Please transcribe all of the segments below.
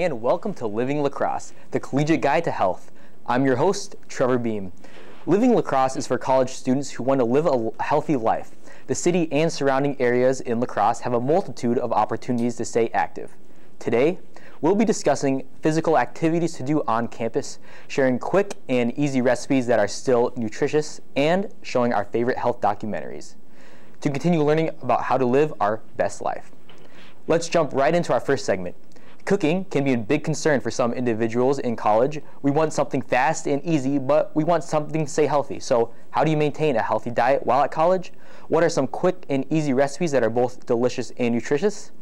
and welcome to Living Lacrosse, the collegiate guide to health. I'm your host, Trevor Beam. Living Lacrosse is for college students who want to live a healthy life. The city and surrounding areas in Lacrosse have a multitude of opportunities to stay active. Today, we'll be discussing physical activities to do on campus, sharing quick and easy recipes that are still nutritious, and showing our favorite health documentaries to continue learning about how to live our best life. Let's jump right into our first segment. Cooking can be a big concern for some individuals in college. We want something fast and easy, but we want something to stay healthy. So how do you maintain a healthy diet while at college? What are some quick and easy recipes that are both delicious and nutritious?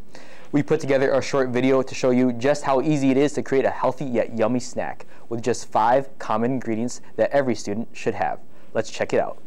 We put together a short video to show you just how easy it is to create a healthy yet yummy snack with just 5 common ingredients that every student should have. Let's check it out.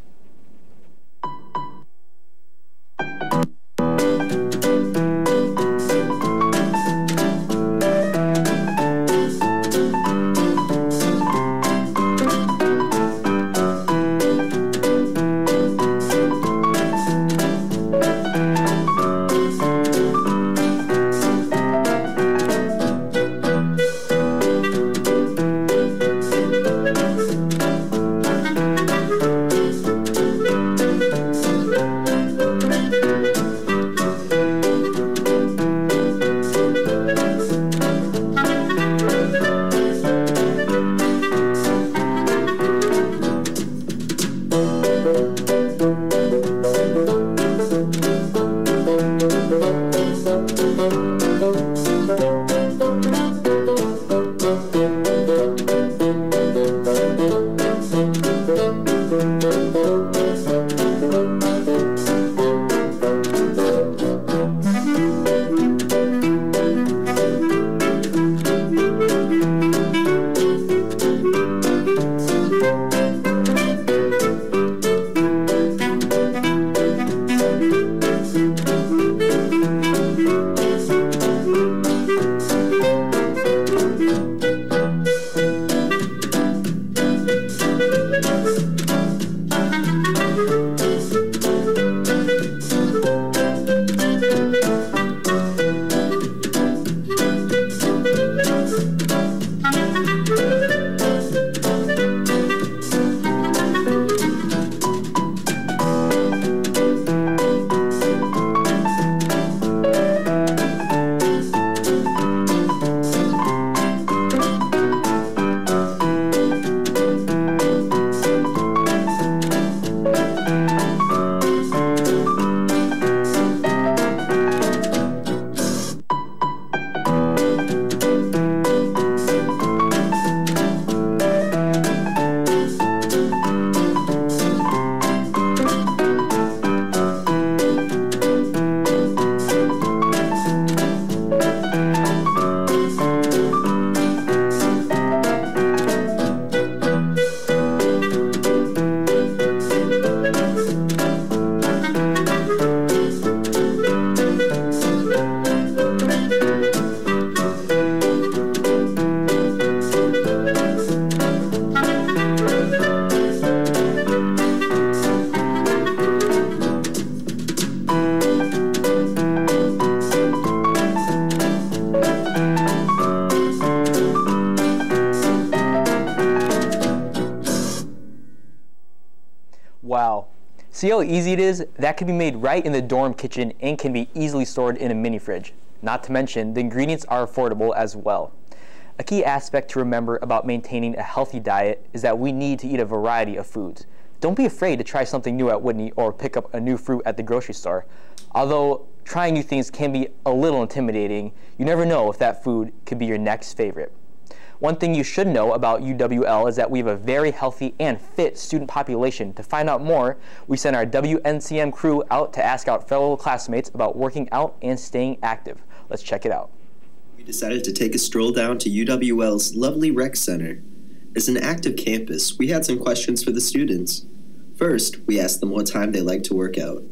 Wow. See how easy it is? That can be made right in the dorm kitchen and can be easily stored in a mini fridge. Not to mention, the ingredients are affordable as well. A key aspect to remember about maintaining a healthy diet is that we need to eat a variety of foods. Don't be afraid to try something new at Whitney or pick up a new fruit at the grocery store. Although trying new things can be a little intimidating, you never know if that food could be your next favorite. One thing you should know about UWL is that we have a very healthy and fit student population. To find out more, we sent our WNCM crew out to ask our fellow classmates about working out and staying active. Let's check it out. We decided to take a stroll down to UWL's lovely rec center. As an active campus, we had some questions for the students. First, we asked them what time they like to work out.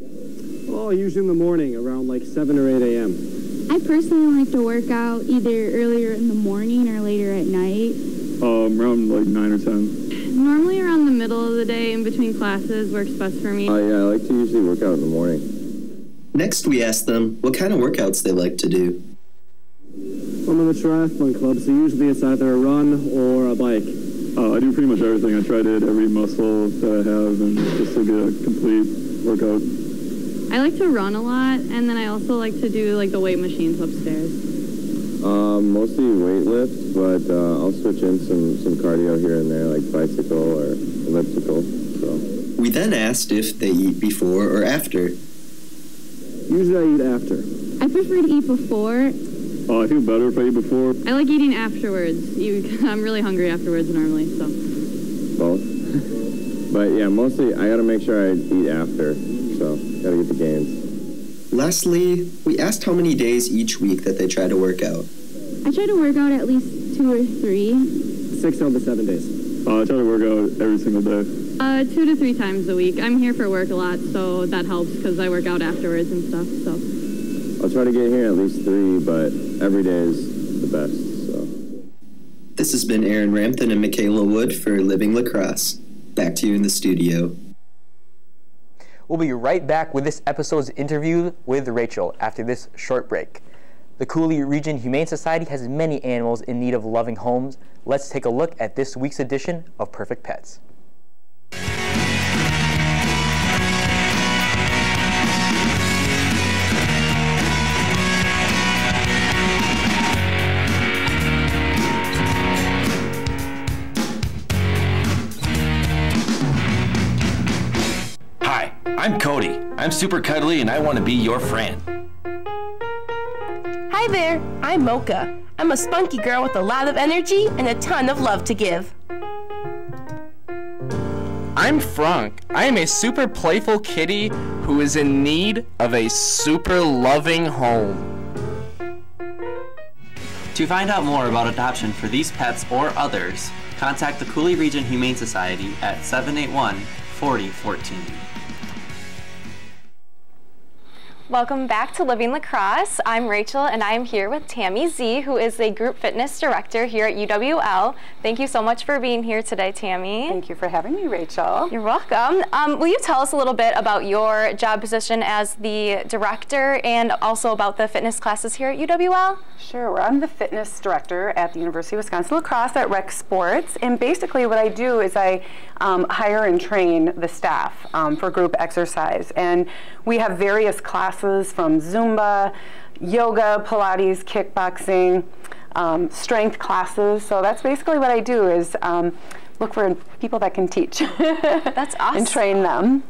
Oh, usually in the morning, around like 7 or 8 a.m. I personally like to work out either earlier in the morning or later at night. Around like 9 or 10. Normally around the middle of the day in between classes works best for me. Yeah, I like to usually work out in the morning. Next, we asked them what kind of workouts they like to do. I'm in the triathlon club, so usually it's either a run or a bike. I do pretty much everything. I try to hit every muscle that I have and just to get a complete workout. I like to run a lot, and then I also like to do like the weight machines upstairs. Mostly weightlift, but I'll switch in some cardio here and there, like bicycle or elliptical. So. We then asked if they eat before or after. Usually I eat after. I prefer to eat before. I feel better if I eat before. I like eating afterwards. I'm really hungry afterwards normally, so. Both. But yeah, mostly I gotta make sure I eat after, so gotta get the gains. Lastly, we asked how many days each week that they try to work out. I try to work out at least 2 or 3. 6 out of the 7 days. I try to work out every single day. 2 to 3 times a week. I'm here for work a lot, so that helps because I work out afterwards and stuff, so. I'll try to get here at least 3, but every day is the best, so. This has been Aaron Rampton and Michaela Wood for Living La Crosse. Back to you in the studio. We'll be right back with this episode's interview with Rachel after this short break. The Cooley Region Humane Society has many animals in need of loving homes. Let's take a look at this week's edition of Perfect Pets. Hi, I'm Cody. I'm super cuddly and I want to be your friend. Hi there, I'm Mocha. I'm a spunky girl with a lot of energy and a ton of love to give. I'm Frank. I am a super playful kitty who is in need of a super loving home. To find out more about adoption for these pets or others, contact the Cooley Region Humane Society at 781-4014. Welcome back to Living La Crosse. I'm Rachel and I'm here with Tammy Z, who is a group fitness director here at UWL. Thank you so much for being here today, Tammy. Thank you for having me, Rachel. You're welcome. Will you tell us a little bit about your job position as the director and also about the fitness classes here at UWL? Sure. Well, I'm the fitness director at the University of Wisconsin-La Crosse at Rec Sports, and basically what I do is I hire and train the staff for group exercise, and we have various classes from Zumba, yoga, Pilates, kickboxing, strength classes. So that's basically what I do is look for people that can teach. That's awesome. And train them.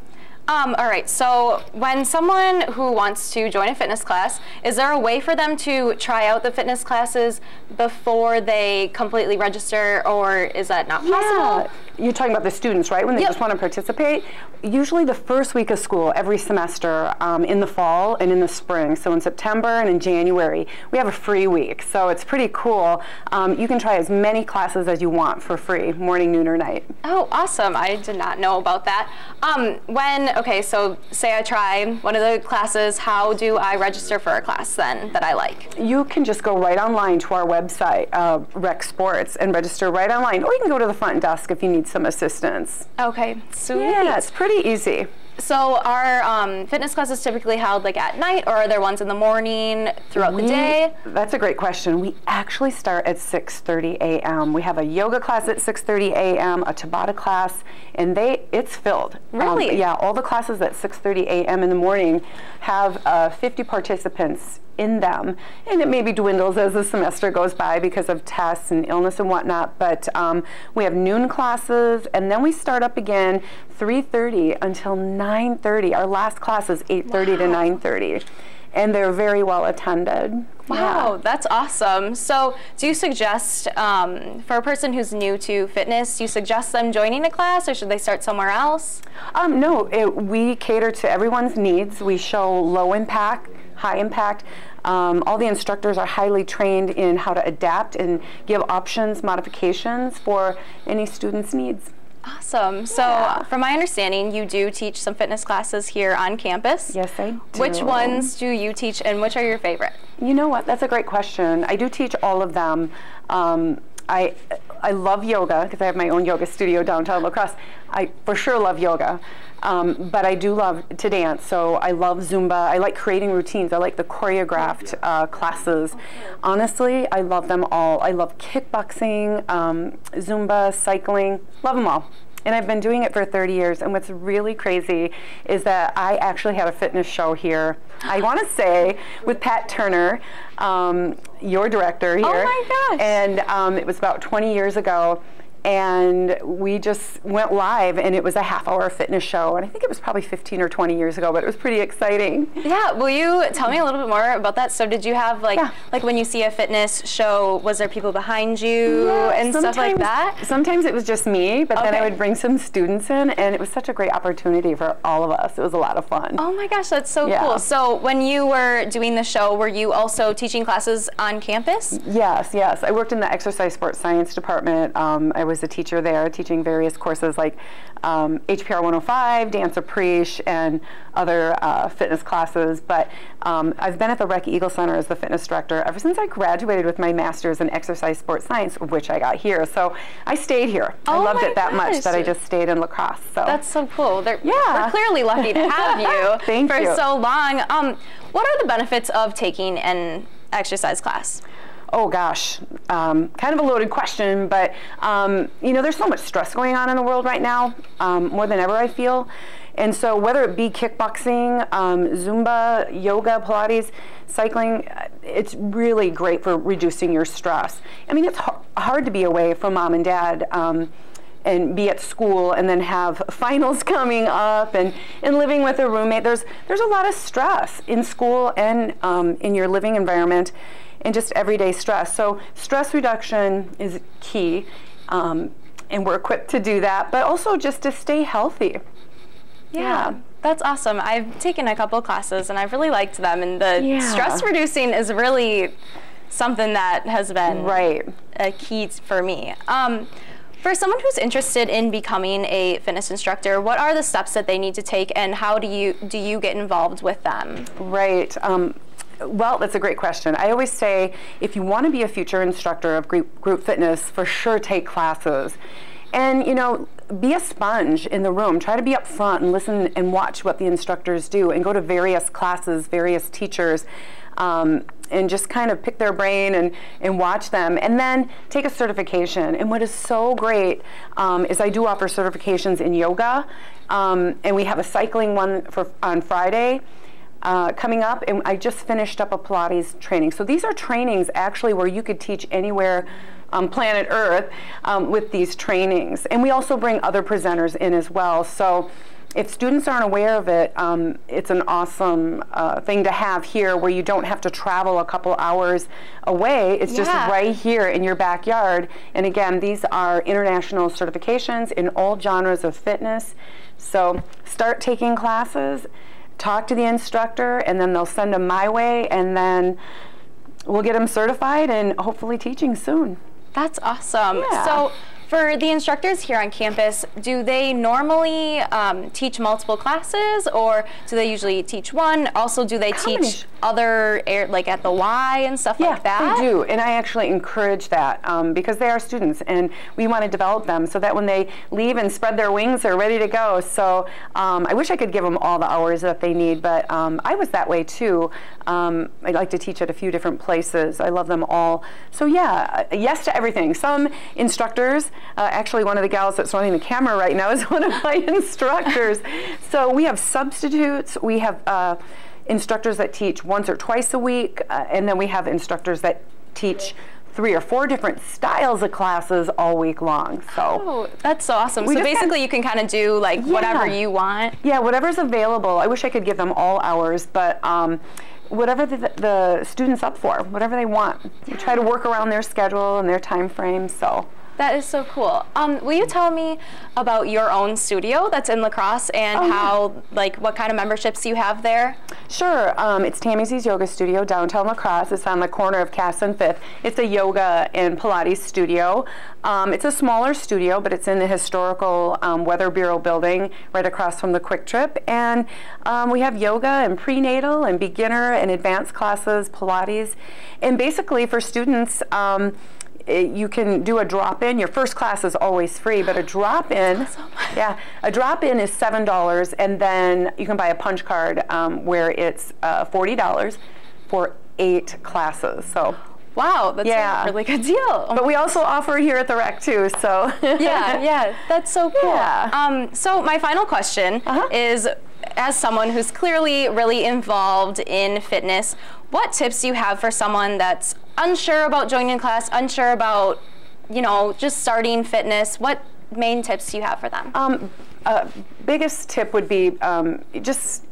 All right, so when someone who wants to join a fitness class, is there a way for them to try out the fitness classes before they completely register, or is that not possible? Yeah. You're talking about the students, right? When they just want to participate? Usually the first week of school, every semester, in the fall and in the spring. So in September and in January, we have a free week. So it's pretty cool. You can try as many classes as you want for free, morning, noon, or night. Oh, awesome. I did not know about that. Okay, so say I try one of the classes, how do I register for a class then that I like? You can just go right online to our website, Rec Sports, and register right online. Or you can go to the front desk if you need some assistance. Okay, sweet. Yeah, it's pretty easy. So are fitness classes typically held like at night, or are there ones in the morning throughout the day? That's a great question. We actually start at 6:30 a.m. We have a yoga class at 6:30 a.m., a Tabata class, and it's filled. Really? Yeah, all the classes at 6:30 a.m. in the morning have 50 participants in them, and it maybe dwindles as the semester goes by because of tests and illness and whatnot, but we have noon classes, and then we start up again 3:30 until 9:30. Our last class is 8:30 to 9:30, and they're very well attended. Wow, that's awesome. So do you suggest, for a person who's new to fitness, do you suggest them joining a class, or should they start somewhere else? No, we cater to everyone's needs. We show low impact, high impact. All the instructors are highly trained in how to adapt and give options, modifications for any student's needs. Awesome. So from my understanding, you do teach some fitness classes here on campus. Yes, I do. Which ones do you teach, and which are your favorite? You know what? That's a great question. I do teach all of them. I love yoga because I have my own yoga studio downtown La Crosse. I for sure love yoga. But I do love to dance, so I love Zumba. I like creating routines. I like the choreographed classes. Honestly, I love them all. I love kickboxing, Zumba, cycling, love them all. And I've been doing it for 30 years, and what's really crazy is that I actually had a fitness show here, I want to say, with Pat Turner, your director here. Oh my gosh. And it was about 20 years ago. And we just went live, and it was a half-hour fitness show, and I think it was probably 15 or 20 years ago, but it was pretty exciting. Yeah, will you tell me a little bit more about that? So did you have like when you see a fitness show, was there people behind you and stuff like that? Sometimes it was just me, but then I would bring some students in, and it was such a great opportunity for all of us. It was a lot of fun. Oh my gosh, that's so cool. So when you were doing the show, were you also teaching classes on campus? Yes, yes. I worked in the exercise sports science department. I was a teacher there, teaching various courses like HPR 105, Dance Appreciation, and other fitness classes. But I've been at the Rec Eagle Center as the fitness director ever since I graduated with my master's in exercise sports science, which I got here. So I stayed here. I loved it that much that I just stayed in La Crosse. So that's so cool. We're clearly lucky to have you for so long. What are the benefits of taking an exercise class? Oh gosh, kind of a loaded question, but you know, there's so much stress going on in the world right now, more than ever I feel. And so whether it be kickboxing, Zumba, yoga, Pilates, cycling, it's really great for reducing your stress. I mean, it's hard to be away from mom and dad and be at school and then have finals coming up and living with a roommate. There's a lot of stress in school and in your living environment, and just everyday stress. So stress reduction is key, and we're equipped to do that, but also just to stay healthy. Yeah, that's awesome. I've taken a couple classes and I've really liked them, and the stress reducing is really something that has been a key for me. For someone who's interested in becoming a fitness instructor, what are the steps that they need to take, and how do you get involved with them? Right. Well, that's a great question. I always say, if you want to be a future instructor of group fitness, for sure take classes. And, you know, be a sponge in the room. Try to be up front and listen and watch what the instructors do, and go to various classes, various teachers, and just kind of pick their brain and watch them, and then take a certification. And what is so great is I do offer certifications in yoga, and we have a cycling one on Friday coming up, and I just finished up a Pilates training. So these are trainings actually where you could teach anywhere on planet Earth with these trainings. And we also bring other presenters in as well. So if students aren't aware of it, it's an awesome thing to have here, where you don't have to travel a couple hours away. It's just right here in your backyard. And again, these are international certifications in all genres of fitness. So start taking classes, talk to the instructor, and then they'll send them my way, and then we'll get them certified and hopefully teaching soon. That's awesome. So for the instructors here on campus, do they normally teach multiple classes, or do they usually teach one? Also, do they teach other, like at the Y and stuff like that? Yeah, they do, and I actually encourage that because they are students, and we want to develop them so that when they leave and spread their wings, they're ready to go. So I wish I could give them all the hours that they need, but I was that way too. I like to teach at a few different places. I love them all. So yeah, yes to everything. Some instructors, actually one of the gals that's running the camera right now is one of my instructors. So we have substitutes, we have instructors that teach once or twice a week, and then we have instructors that teach 3 or 4 different styles of classes all week long. So that's so awesome. So basically you can kind of do like whatever you want. Yeah, whatever's available. I wish I could give them all hours, but whatever the student's up for, whatever they want. We try to work around their schedule and their time frame. So that is so cool. Will you tell me about your own studio that's in La Crosse, and how, like, what kind of memberships you have there? Sure. It's Tammy's Yoga Studio, downtown La Crosse. It's on the corner of Cass and 5th. It's a yoga and Pilates studio. It's a smaller studio, but it's in the historical Weather Bureau building right across from the Quick Trip. And we have yoga and prenatal and beginner and advanced classes, Pilates. And basically for students, you can do a drop-in. Your first class is always free, but a drop-in, a drop-in is $7, and then you can buy a punch card where it's $40 for 8 classes. So. Wow, that's a really good deal. But we also offer here at the rec too, so. yeah, that's so cool. Yeah. So my final question is, as someone who's clearly really involved in fitness, what tips do you have for someone that's unsure about joining a class, unsure about, you know, just starting fitness? What main tips do you have for them? Biggest tip would be just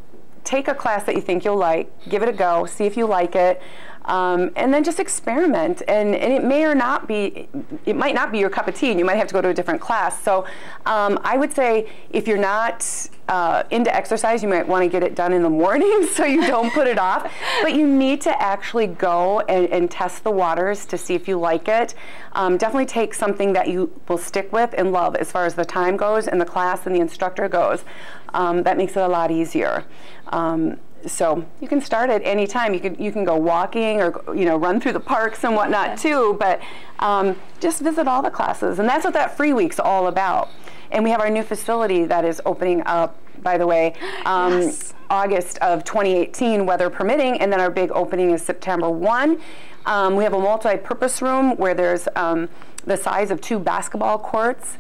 take a class that you think you'll like, give it a go, see if you like it. And then just experiment, and it may or not be, it might not be your cup of tea, and you might have to go to a different class. So I would say if you're not into exercise, you might want to get it done in the morning so you don't put it off. But you need to actually go and test the waters to see if you like it. Definitely take something that you will stick with and love as far as the time goes and the class and the instructor goes. That makes it a lot easier. So you can start at any time. You can go walking or run through the parks and whatnot too. But just visit all the classes, and that's what that free week's all about. And we have our new facility that is opening up, by the way, August of 2018, weather permitting, and then our big opening is September 1. We have a multi-purpose room where there's the size of 2 basketball courts.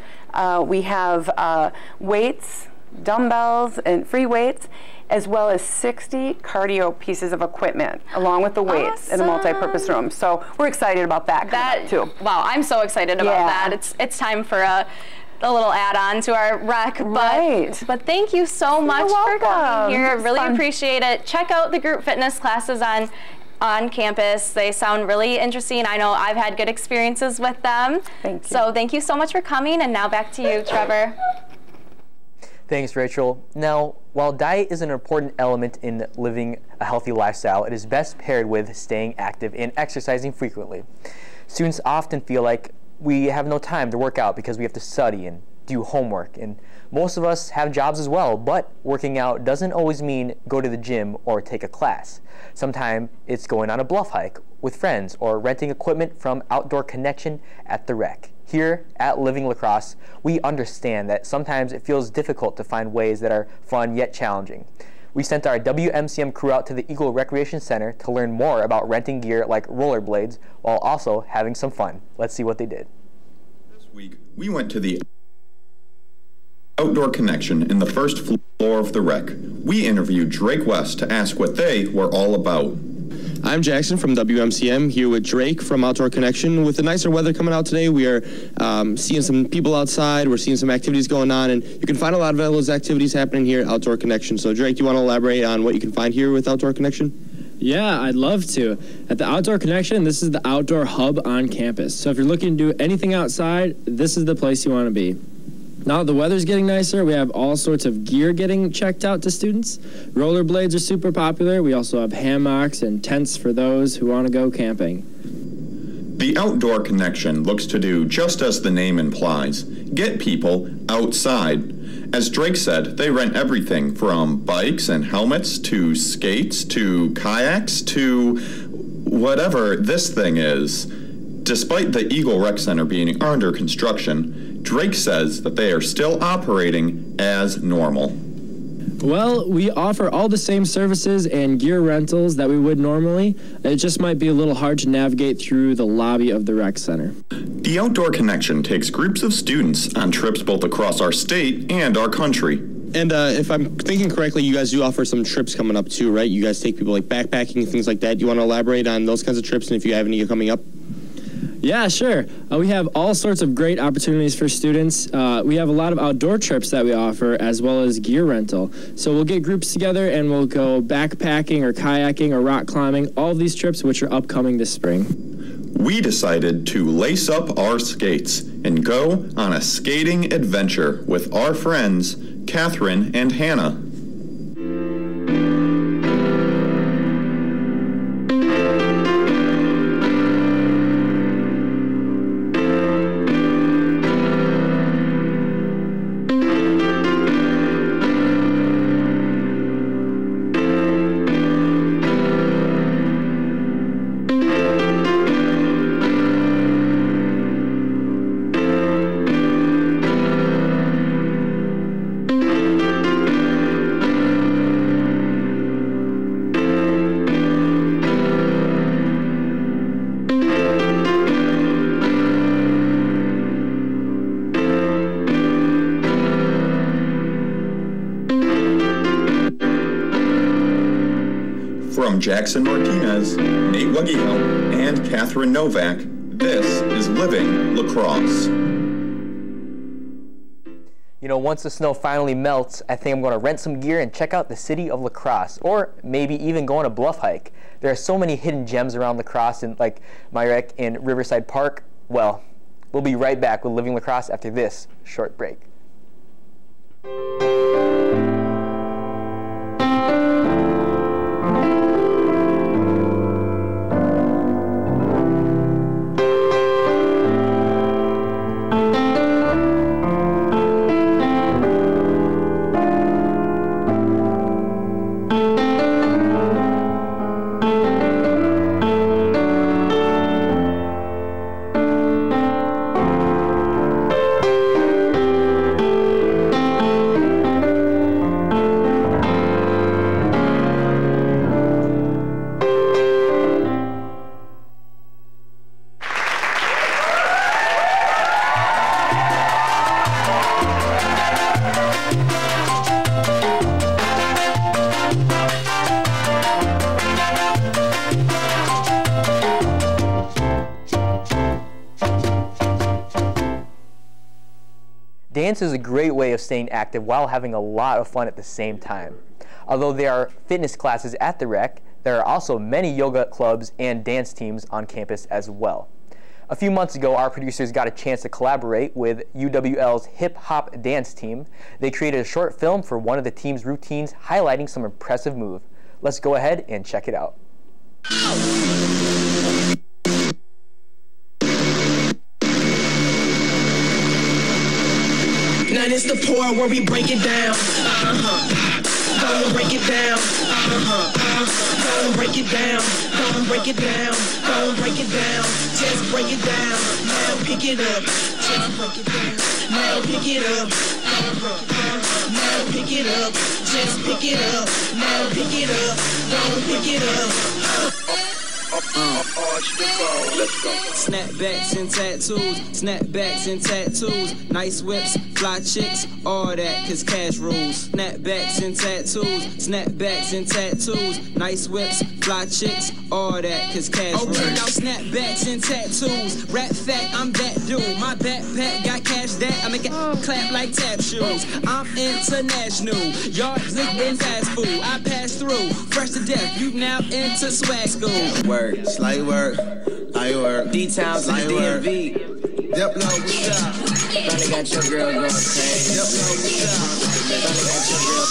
We have weights, dumbbells, and free weights, as well as 60 cardio pieces of equipment, along with the weights in a multi-purpose room. So we're excited about that too. Wow, I'm so excited about that. It's time for a little add-on to our rec. But thank you so much for coming here. I really appreciate it. Check out the group fitness classes on campus. They sound really interesting. I know I've had good experiences with them. Thank you. So thank you so much for coming, and now back to you, Trevor. Thanks, Rachel. Now, while diet is an important element in living a healthy lifestyle, it is best paired with staying active and exercising frequently. Students often feel like we have no time to work out because we have to study and do homework, and most of us have jobs as well, but working out doesn't always mean go to the gym or take a class. Sometimes it's going on a bluff hike with friends or renting equipment from Outdoor Connection at the rec. Here at Living La Crosse, we understand that sometimes it feels difficult to find ways that are fun yet challenging. We sent our WMCM crew out to the Eagle Recreation Center to learn more about renting gear like rollerblades while also having some fun. Let's see what they did. This week, we went to the Outdoor Connection in the first floor of the rec. We interviewed Drake West to ask what they were all about. I'm Jackson from WMCM, here with Drake from Outdoor Connection. With the nicer weather coming out today, we are seeing some people outside, we're seeing some activities going on, and you can find a lot of those activities happening here at Outdoor Connection. So Drake, do you want to elaborate on what you can find here with Outdoor Connection? Yeah, I'd love to. At the Outdoor Connection, this is the outdoor hub on campus. So if you're looking to do anything outside, this is the place you want to be. Now the weather's getting nicer, we have all sorts of gear getting checked out to students. Rollerblades are super popular. We also have hammocks and tents for those who want to go camping. The Outdoor Connection looks to do just as the name implies, get people outside. As Drake said, they rent everything from bikes and helmets to skates to kayaks to whatever this thing is. Despite the Eagle Rec Center being under construction, Drake says that they are still operating as normal. Well, we offer all the same services and gear rentals that we would normally. It just might be a little hard to navigate through the lobby of the rec center. The Outdoor Connection takes groups of students on trips both across our state and our country. And if I'm thinking correctly, you guys do offer some trips coming up too, right? You guys take people like backpacking and things like that. Do you want to elaborate on those kinds of trips and if you have any coming up? Yeah, sure. We have all sorts of great opportunities for students. We have a lot of outdoor trips that we offer as well as gear rental. So we'll get groups together and we'll go backpacking or kayaking or rock climbing, all of these trips which are upcoming this spring. We decided to lace up our skates and go on a skating adventure with our friends, Catherine and Hannah. from Jackson Martinez, Nate Wuggyhout, and Catherine Novak, this is Living Lacrosse. You know, once the snow finally melts, I think I'm going to rent some gear and check out the city of Lacrosse, or maybe even go on a bluff hike. There are so many hidden gems around Lacrosse, and like my rec in Riverside Park. Well, we'll be right back with Living Lacrosse after this short break. Dance is a great way of staying active while having a lot of fun at the same time. Although there are fitness classes at the rec, there are also many yoga clubs and dance teams on campus as well. A few months ago, our producers got a chance to collaborate with UWL's hip-hop dance team. They created a short film for one of the team's routines highlighting some impressive moves. Let's go ahead and check it out. Now this the part where we break it down. Gonna break it down. Gonna break it down. Gonna break it down. Gonna break it down. Just break it down. Now pick it up. Just break it down. Now pick it up. Now pick it up. Just pick it up. Now pick it up. Gonna pick it up. Snapbacks and tattoos, snapbacks and tattoos, nice whips, fly chicks, all that, cause cash rules. Snapbacks and tattoos, snapbacks and tattoos, nice whips, fly chicks, all that, cause cash rules. Okay, now snapbacks and tattoos, rap fact, I'm that dude. My backpack got cash that I make it clap like tap shoes. I'm international, yards and fast food. I pass through, fresh to death, you now into swag school. Work, slight work, I work. D-Town to the DMV. Yep, no, what's up? Finally got your girl going crazy. Yep, no, what's up? Finally got your girl.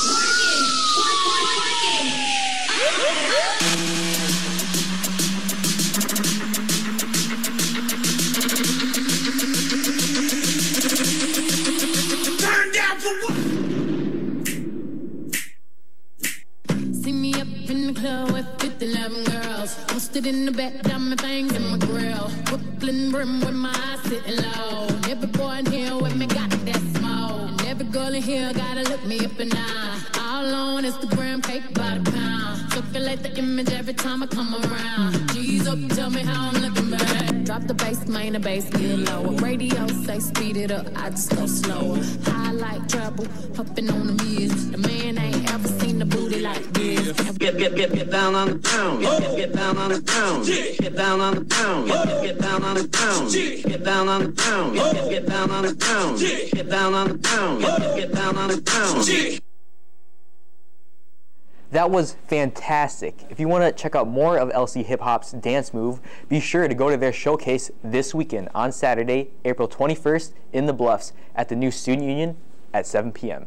Turn down for what? See me up in the club with 50-11 girls. Posted in the back, diamond things in my grill. Brooklyn brim with my eyes sitting low. And every boy in here with me got that smoke. And every girl in here gotta look me up and down. All on Instagram, cake by the pound. Circulate the image every time I come around. G's up, tell me how I'm looking back. Drop the bass, main the bass, get lower. Radio say speed it up, I just go slower. High like treble, puffin' on the mirrors. The man ain't ever seen the booty like this. Get down on the pound. Get down on the pound. Get down on the pound. Get down on the pound. Get down on the pound. Get down on the pound. Get down on the pound. Get down on the pound. That was fantastic. If you want to check out more of LC Hip Hop's dance move, be sure to go to their showcase this weekend on Saturday, April 21st in the Bluffs at the new Student Union at 7 p.m.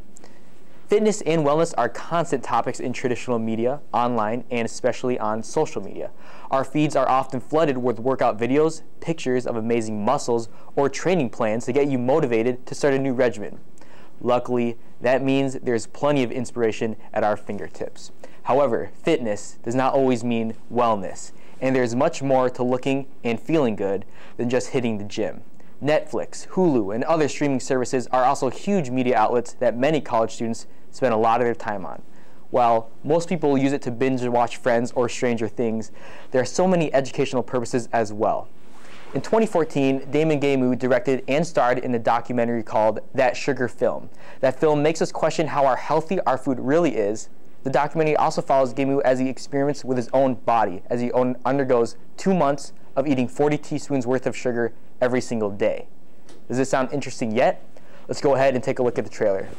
Fitness and wellness are constant topics in traditional media, online, and especially on social media. Our feeds are often flooded with workout videos, pictures of amazing muscles, or training plans to get you motivated to start a new regimen. Luckily, that means there's plenty of inspiration at our fingertips. However, fitness does not always mean wellness, and there's much more to looking and feeling good than just hitting the gym. Netflix, Hulu, and other streaming services are also huge media outlets that many college students spend a lot of their time on. While most people use it to binge watch Friends or Stranger Things, there are so many educational purposes as well. In 2014, Damon Gamu directed and starred in a documentary called That Sugar Film. That film makes us question how healthy our food really is The documentary also follows Gamu as he experiments with his own body, as he undergoes 2 months of eating 40 teaspoons worth of sugar every single day. Does this sound interesting yet? Let's go ahead and take a look at the trailer.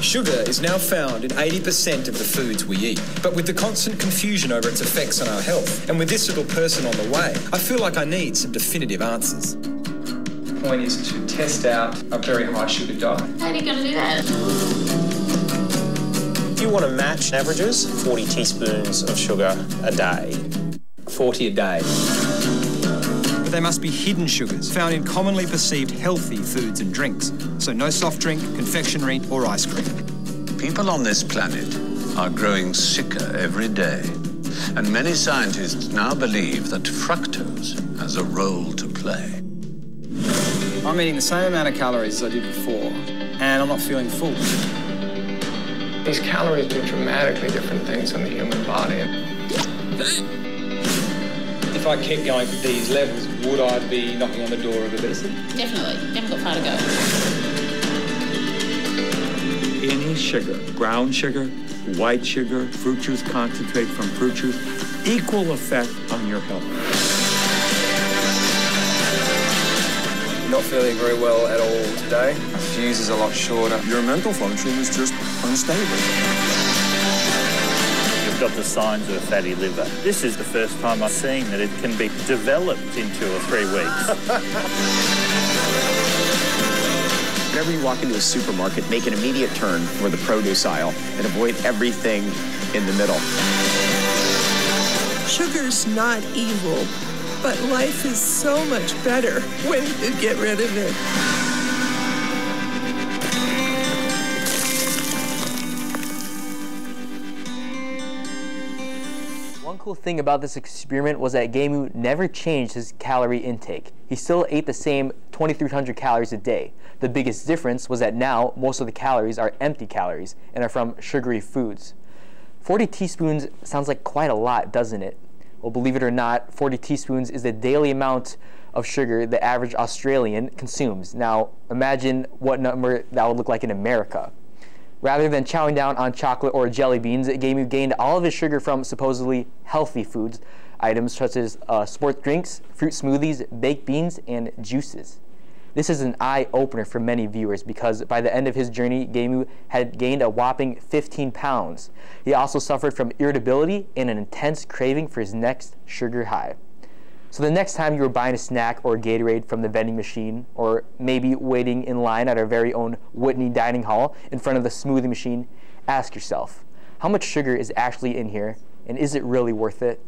Sugar is now found in 80% of the foods we eat, but with the constant confusion over its effects on our health, and with this little person on the way, I feel like I need some definitive answers. The point is to test out a very high sugar diet. How are you going to do that? If you want to match averages, 40 teaspoons of sugar a day. 40 a day. But they must be hidden sugars, found in commonly perceived healthy foods and drinks. So no soft drink, confectionery or ice cream. People on this planet are growing sicker every day. And many scientists now believe that fructose has a role to play. I'm eating the same amount of calories as I did before, and I'm not feeling full. These calories do dramatically different things in the human body. If I kept going at these levels, would I be knocking on the door of obesity? Definitely. Haven't got far to go. Any sugar, brown sugar, white sugar, fruit juice concentrate from fruit juice, equal effect on your health. Not feeling very well at all today. My fuse is a lot shorter. Your mental function is just unstable. You've got the signs of a fatty liver. This is the first time I've seen that it can be developed in 2 or 3 weeks. Whenever you walk into a supermarket, make an immediate turn for the produce aisle and avoid everything in the middle. Sugar's not evil, but life is so much better when you get rid of it. One cool thing about this experiment was that Gamu never changed his calorie intake. He still ate the same 2,300 calories a day. The biggest difference was that now most of the calories are empty calories and are from sugary foods. 40 teaspoons sounds like quite a lot, doesn't it? Well, believe it or not, 40 teaspoons is the daily amount of sugar the average Australian consumes. Now, imagine what number that would look like in America. Rather than chowing down on chocolate or jelly beans, Gamu gained all of his sugar from supposedly healthy foods, items such as sports drinks, fruit smoothies, baked beans, and juices. This is an eye-opener for many viewers because by the end of his journey, Gamu had gained a whopping 15 pounds. He also suffered from irritability and an intense craving for his next sugar high. So the next time you were buying a snack or a Gatorade from the vending machine, or maybe waiting in line at our very own Whitney dining hall in front of the smoothie machine, ask yourself, how much sugar is actually in here, and is it really worth it?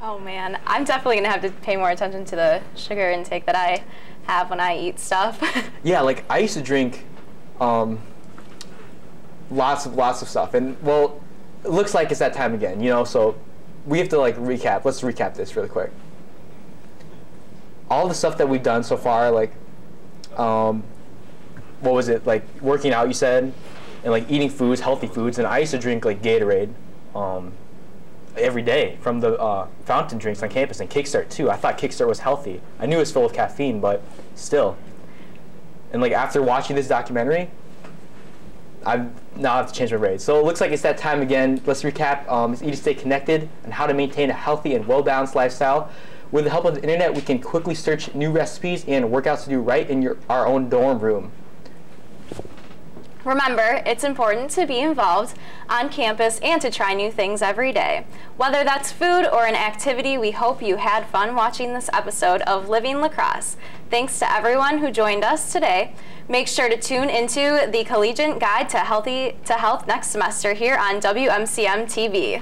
Oh man, I'm definitely gonna have to pay more attention to the sugar intake that I have when I eat stuff. Yeah, like I used to drink lots of stuff, and well, it looks like it's that time again, you know, so we have to like recap. Let's recap this really quick. All the stuff that we've done so far, like what was it, like working out you said, and like eating foods, healthy foods, and I used to drink like Gatorade every day from the fountain drinks on campus, and Kickstart too. I thought Kickstart was healthy. I knew it was full of caffeine, but still. And like after watching this documentary, I now have to change my grades. So it looks like it's that time again. Let's recap. It's easy to stay connected and how to maintain a healthy and well-balanced lifestyle. With the help of the internet, we can quickly search new recipes and workouts to do right in our own dorm room. Remember, it's important to be involved on campus and to try new things every day. Whether that's food or an activity, we hope you had fun watching this episode of Living La Crosse. Thanks to everyone who joined us today. Make sure to tune into the Collegiate Guide to Health next semester here on WMCM TV.